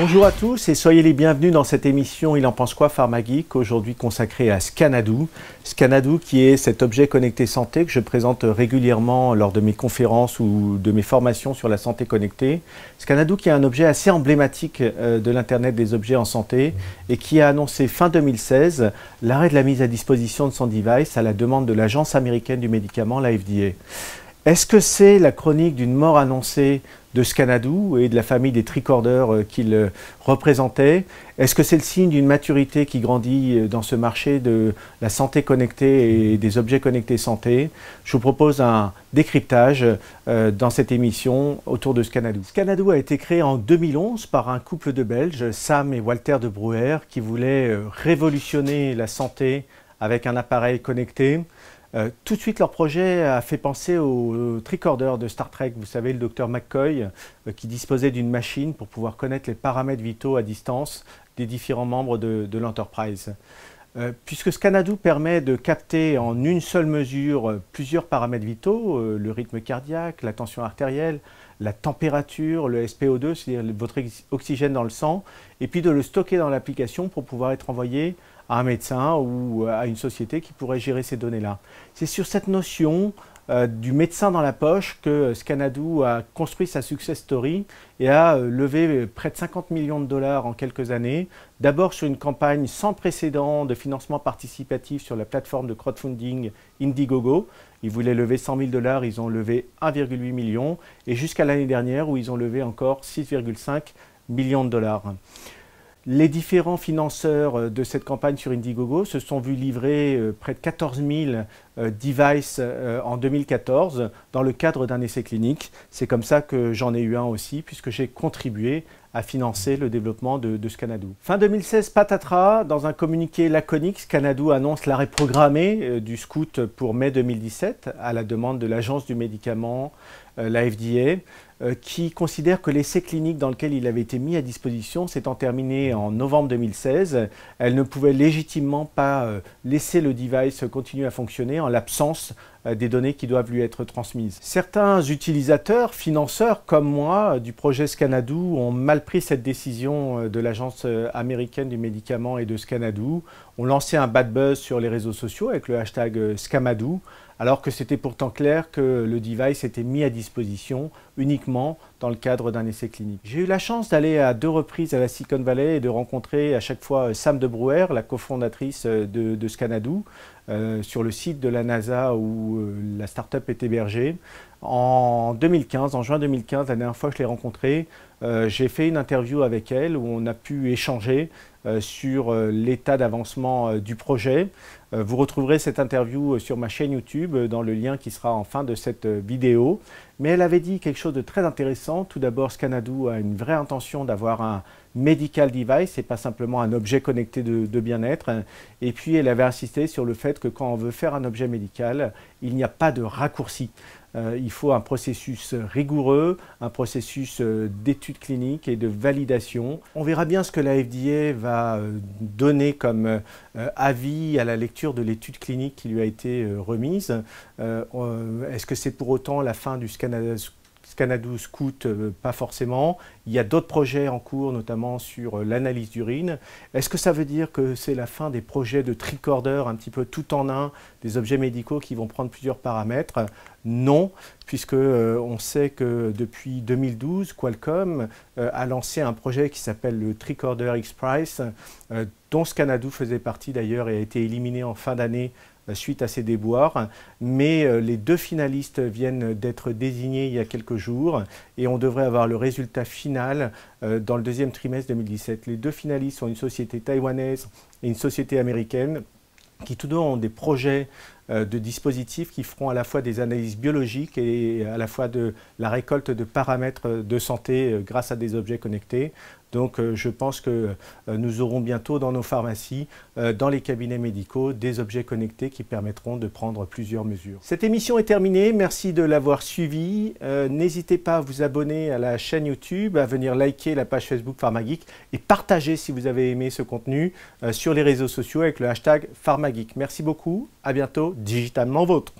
Bonjour à tous et soyez les bienvenus dans cette émission Il en pense quoi Pharmageek, aujourd'hui consacrée à Scanadu. Scanadu qui est cet objet connecté santé que je présente régulièrement lors de mes conférences ou de mes formations sur la santé connectée. Scanadu qui est un objet assez emblématique de l'Internet des objets en santé et qui a annoncé fin 2016 l'arrêt de la mise à disposition de son device à la demande de l'Agence américaine du médicament, la FDA. Est-ce que c'est la chronique d'une mort annoncée de Scanadu et de la famille des tricorders qu'il représentait? Est-ce que c'est le signe d'une maturité qui grandit dans ce marché de la santé connectée et des objets connectés santé? Je vous propose un décryptage dans cette émission autour de Scanadu. Scanadu a été créé en 2011 par un couple de Belges, Sam et Walter de Brouwer, qui voulaient révolutionner la santé avec un appareil connecté. Tout de suite, leur projet a fait penser au tricorder de Star Trek, vous savez, le docteur McCoy, qui disposait d'une machine pour pouvoir connaître les paramètres vitaux à distance des différents membres de l'Enterprise. Puisque Scanadu permet de capter en une seule mesure plusieurs paramètres vitaux, le rythme cardiaque, la tension artérielle, la température, le SpO2, c'est-à-dire votre oxygène dans le sang, et puis de le stocker dans l'application pour pouvoir être envoyé à un médecin ou à une société qui pourrait gérer ces données-là. C'est sur cette notion du médecin dans la poche que Scanadu a construit sa success story et a levé près de 50 millions de dollars en quelques années, d'abord sur une campagne sans précédent de financement participatif sur la plateforme de crowdfunding Indiegogo. Ils voulaient lever 100 000 dollars, ils ont levé 1,8 million, et jusqu'à l'année dernière où ils ont levé encore 6,5 millions de dollars. Les différents financeurs de cette campagne sur Indiegogo se sont vus livrer près de 14 000 devices en 2014 dans le cadre d'un essai clinique. C'est comme ça que j'en ai eu un aussi, puisque j'ai contribué à financer le développement de Scanadu. Fin 2016, patatras, dans un communiqué laconique, Scanadu annonce l'arrêt programmé du SCOOT pour mai 2017 à la demande de l'Agence du médicament, la FDA, qui considère que l'essai clinique dans lequel il avait été mis à disposition s'étant terminé en novembre 2016, elle ne pouvait légitimement pas laisser le device continuer à fonctionner en l'absence des données qui doivent lui être transmises. Certains utilisateurs, financeurs comme moi du projet Scanadu ont mal pris cette décision de l'Agence américaine du médicament et de Scanadu, ont lancé un bad buzz sur les réseaux sociaux avec le hashtag Scamadu, alors que c'était pourtant clair que le device était mis à disposition uniquement dans le cadre d'un essai clinique. J'ai eu la chance d'aller à 2 reprises à la Silicon Valley et de rencontrer à chaque fois Sam de Brouwer, la cofondatrice de Scanadu, sur le site de la NASA où la start-up est hébergée. En 2015, en juin 2015, la dernière fois que je l'ai rencontrée, j'ai fait une interview avec elle où on a pu échanger sur l'état d'avancement du projet. Vous retrouverez cette interview sur ma chaîne YouTube dans le lien qui sera en fin de cette vidéo. Mais elle avait dit quelque chose de très intéressant. Tout d'abord, Scanadu a une vraie intention d'avoir un medical device et pas simplement un objet connecté de bien-être. Et puis, elle avait insisté sur le fait que quand on veut faire un objet médical, il n'y a pas de raccourci. Il faut un processus rigoureux, un processus d'études cliniques et de validation. On verra bien ce que la FDA va donner comme avis à la lecture de l'étude clinique qui lui a été remise. Est-ce que c'est pour autant la fin du Scanadu SCOOT? Pas forcément. Il y a d'autres projets en cours, notamment sur l'analyse d'urine. Est-ce que ça veut dire que c'est la fin des projets de tricorder, un petit peu tout en un, des objets médicaux qui vont prendre plusieurs paramètres? Non, puisque on sait que depuis 2012, Qualcomm a lancé un projet qui s'appelle le Tricorder X-Prize, dont Scanadu faisait partie d'ailleurs et a été éliminé en fin d'année suite à ces déboires, mais les 2 finalistes viennent d'être désignés il y a quelques jours et on devrait avoir le résultat final dans le 2e trimestre 2017. Les 2 finalistes sont une société taïwanaise et une société américaine qui tous 2 ont des projets de dispositifs qui feront à la fois des analyses biologiques et à la fois de la récolte de paramètres de santé grâce à des objets connectés. Donc je pense que nous aurons bientôt dans nos pharmacies, dans les cabinets médicaux, des objets connectés qui permettront de prendre plusieurs mesures. Cette émission est terminée, merci de l'avoir suivie. N'hésitez pas à vous abonner à la chaîne YouTube, à venir liker la page Facebook Pharmageek et partager si vous avez aimé ce contenu sur les réseaux sociaux avec le hashtag Pharmageek. Merci beaucoup, à bientôt, digitalement vôtre.